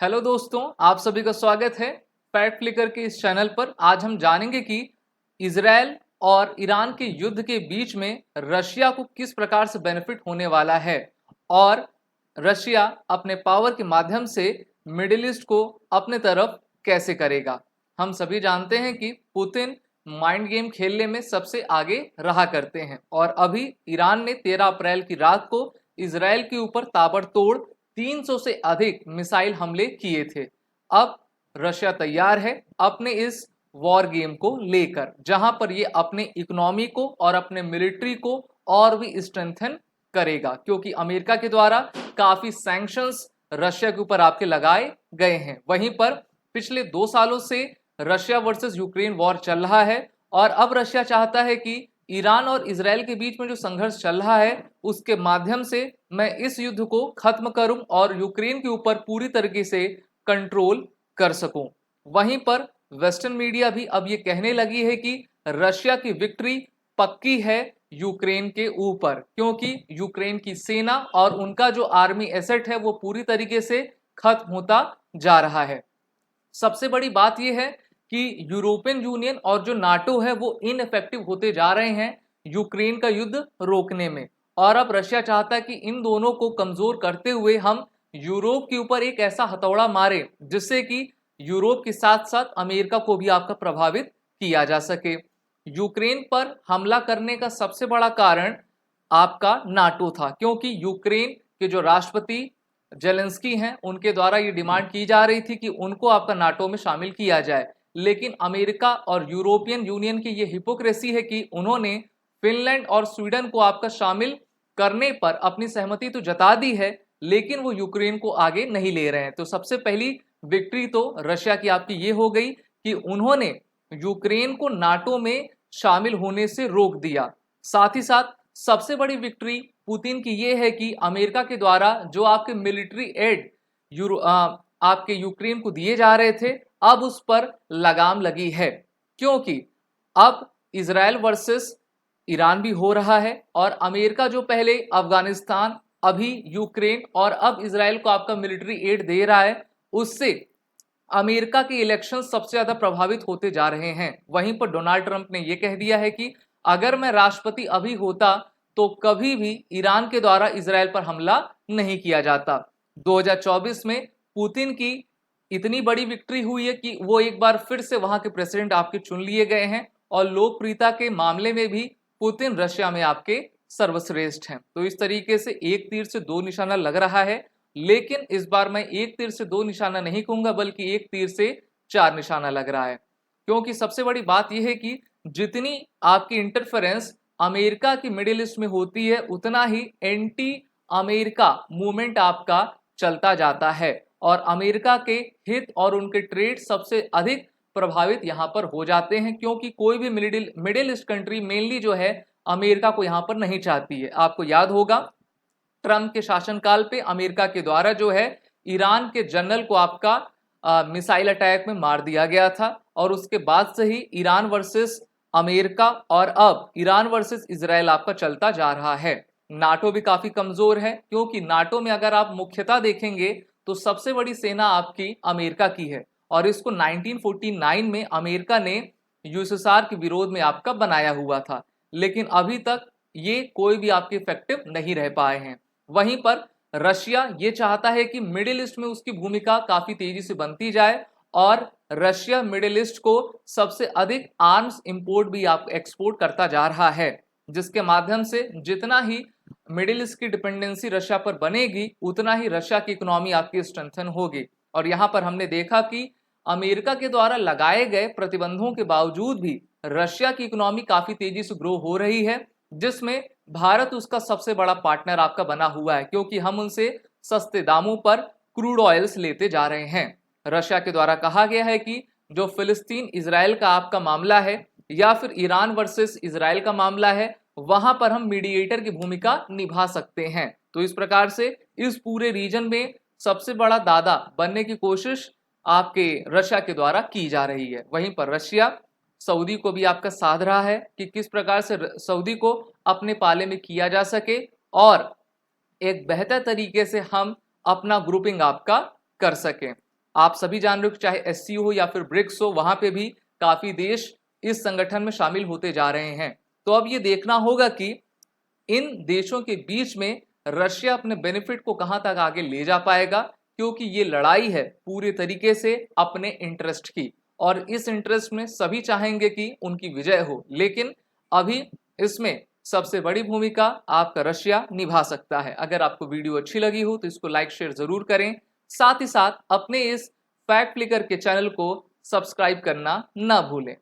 Hello दोस्तों, आप सभी का स्वागत है फैक्ट फ्लिकर के इस चैनल पर। आज हम जानेंगे कि इजराइल और ईरान के युद्ध के बीच में रशिया को किस प्रकार से बेनिफिट होने वाला है और रशिया अपने पावर के माध्यम से मिडिल ईस्ट को अपने तरफ कैसे करेगा। हम सभी जानते हैं कि पुतिन माइंड गेम खेलने में सबसे आगे रहा करते हैं और अभी ईरान ने 13 अप्रैल की रात को इजराइल के ऊपर ताबड़तोड़ 300 से अधिक मिसाइल हमले किए थे। अब रशिया तैयार है अपने इस वॉर गेम को लेकर, जहां पर ये अपने इकोनॉमी को और अपने मिलिट्री को और भी स्ट्रेंथन करेगा, क्योंकि अमेरिका के द्वारा काफी सैंक्शंस रशिया के ऊपर आपके लगाए गए हैं। वहीं पर पिछले 2 सालों से रशिया वर्सेस यूक्रेन वॉर चल रहा है और अब रशिया चाहता है कि ईरान और इजराइल के बीच में जो संघर्ष चल रहा है उसके माध्यम से मैं इस युद्ध को खत्म करूं और यूक्रेन के ऊपर पूरी तरीके से कंट्रोल कर सकूं। वहीं पर वेस्टर्न मीडिया भी अब ये कहने लगी है कि रशिया की विक्ट्री पक्की है यूक्रेन के ऊपर, क्योंकि यूक्रेन की सेना और उनका जो आर्मी एसेट है वो पूरी तरीके से खत्म होता जा रहा है। सबसे बड़ी बात यह है कि यूरोपियन यूनियन और जो नाटो है वो इनइफेक्टिव होते जा रहे हैं यूक्रेन का युद्ध रोकने में, और अब रशिया चाहता है कि इन दोनों को कमजोर करते हुए हम यूरोप के ऊपर एक ऐसा हथौड़ा मारे जिससे कि यूरोप के साथ साथ अमेरिका को भी आपका प्रभावित किया जा सके। यूक्रेन पर हमला करने का सबसे बड़ा कारण आपका नाटो था, क्योंकि यूक्रेन के जो राष्ट्रपति जेलेंस्की हैं उनके द्वारा ये डिमांड की जा रही थी कि उनको आपका नाटो में शामिल किया जाए। लेकिन अमेरिका और यूरोपियन यूनियन की ये हिपोक्रेसी है कि उन्होंने फिनलैंड और स्वीडन को आपका शामिल करने पर अपनी सहमति तो जता दी है, लेकिन वो यूक्रेन को आगे नहीं ले रहे हैं। तो सबसे पहली विक्ट्री तो रशिया की आपकी ये हो गई कि उन्होंने यूक्रेन को नाटो में शामिल होने से रोक दिया। साथ ही साथ सबसे बड़ी विक्ट्री पुतिन की ये है कि अमेरिका के द्वारा जो आपके मिलिट्री एड आपके यूक्रेन को दिए जा रहे थे अब उस पर लगाम लगी है, क्योंकि अब इजराइल वर्सेस ईरान भी हो रहा है और अमेरिका जो पहले अफगानिस्तान, अभी यूक्रेन और अब इजराइल को आपका मिलिट्री एड दे रहा है, उससे अमेरिका के इलेक्शन सबसे ज्यादा प्रभावित होते जा रहे हैं। वहीं पर डोनाल्ड ट्रंप ने यह कह दिया है कि अगर मैं राष्ट्रपति अभी होता तो कभी भी ईरान के द्वारा इजराइल पर हमला नहीं किया जाता। 2024 में पुतिन की इतनी बड़ी विक्ट्री हुई है कि वो एक बार फिर से वहां के प्रेसिडेंट आपके चुन लिए गए हैं और लोकप्रियता के मामले में भी पुतिन रशिया में आपके सर्वश्रेष्ठ हैं। तो इस तरीके से एक तीर से दो निशाना लग रहा है, लेकिन इस बार मैं एक तीर से दो निशाना नहीं कहूंगा बल्कि एक तीर से 4 निशाना लग रहा है, क्योंकि सबसे बड़ी बात यह है कि जितनी आपकी इंटरफेरेंस अमेरिका की मिडिल ईस्ट में होती है उतना ही एंटी अमेरिका मूवमेंट आपका चलता जाता है और अमेरिका के हित और उनके ट्रेड सबसे अधिक प्रभावित यहां पर हो जाते हैं, क्योंकि कोई भी मिडिल ईस्ट कंट्री मेनली जो है अमेरिका को यहां पर नहीं चाहती है। आपको याद होगा ट्रंप के शासनकाल पे अमेरिका के द्वारा जो है ईरान के जनरल को आपका मिसाइल अटैक में मार दिया गया था और उसके बाद से ही ईरान वर्सेस अमेरिका और अब ईरान वर्सेस इजराइल आपका चलता जा रहा है। नाटो भी काफी कमजोर है, क्योंकि नाटो में अगर आप मुख्यतः देखेंगे तो सबसे बड़ी सेना आपकी अमेरिका की है और इसको 1949 में अमेरिका ने यूएसएसआर के विरोध में आपका बनाया हुआ था, लेकिन अभी तक ये कोई भी आपके इफेक्टिव नहीं रह पाए हैं। वहीं पर रशिया ये चाहता है कि मिडिल ईस्ट में उसकी भूमिका काफी तेजी से बनती जाए और रशिया मिडिल ईस्ट को सबसे अधिक आर्म्स इंपोर्ट भी आप एक्सपोर्ट करता जा रहा है, जिसके माध्यम से जितना ही मिडिल ईस्ट की डिपेंडेंसी रशिया पर बनेगी उतना ही रशिया की इकोनॉमी आपकी स्ट्रेंथन होगी। और यहां पर हमने देखा कि अमेरिका के द्वारा लगाए गए प्रतिबंधों के बावजूद भी रशिया की इकोनॉमी काफी तेजी से ग्रो हो रही है, जिसमें भारत उसका सबसे बड़ा पार्टनर आपका बना हुआ है, क्योंकि हम उनसे सस्ते दामों पर क्रूड ऑयल्स लेते जा रहे हैं। रशिया के द्वारा कहा गया है कि जो फिलिस्तीन इजराइल का आपका मामला है या फिर ईरान वर्सेस इजराइल का मामला है वहां पर हम मीडिएटर की भूमिका निभा सकते हैं। तो इस प्रकार से इस पूरे रीजन में सबसे बड़ा दादा बनने की कोशिश आपके रशिया के द्वारा की जा रही है। वहीं पर रशिया सऊदी को भी आपका साध रहा है कि किस प्रकार से सऊदी को अपने पाले में किया जा सके और एक बेहतर तरीके से हम अपना ग्रुपिंग आपका कर सकें। आप सभी जान रहे हो कि चाहे एससीओ हो या फिर ब्रिक्स हो, वहां पे भी काफी देश इस संगठन में शामिल होते जा रहे हैं। तो अब ये देखना होगा कि इन देशों के बीच में रशिया अपने बेनिफिट को कहां तक आगे ले जा पाएगा, क्योंकि ये लड़ाई है पूरे तरीके से अपने इंटरेस्ट की, और इस इंटरेस्ट में सभी चाहेंगे कि उनकी विजय हो, लेकिन अभी इसमें सबसे बड़ी भूमिका आपका रशिया निभा सकता है। अगर आपको वीडियो अच्छी लगी हो तो इसको लाइक शेयर जरूर करें, साथ ही साथ अपने इस फैक्ट फ्लिकर के चैनल को सब्सक्राइब करना ना भूलें।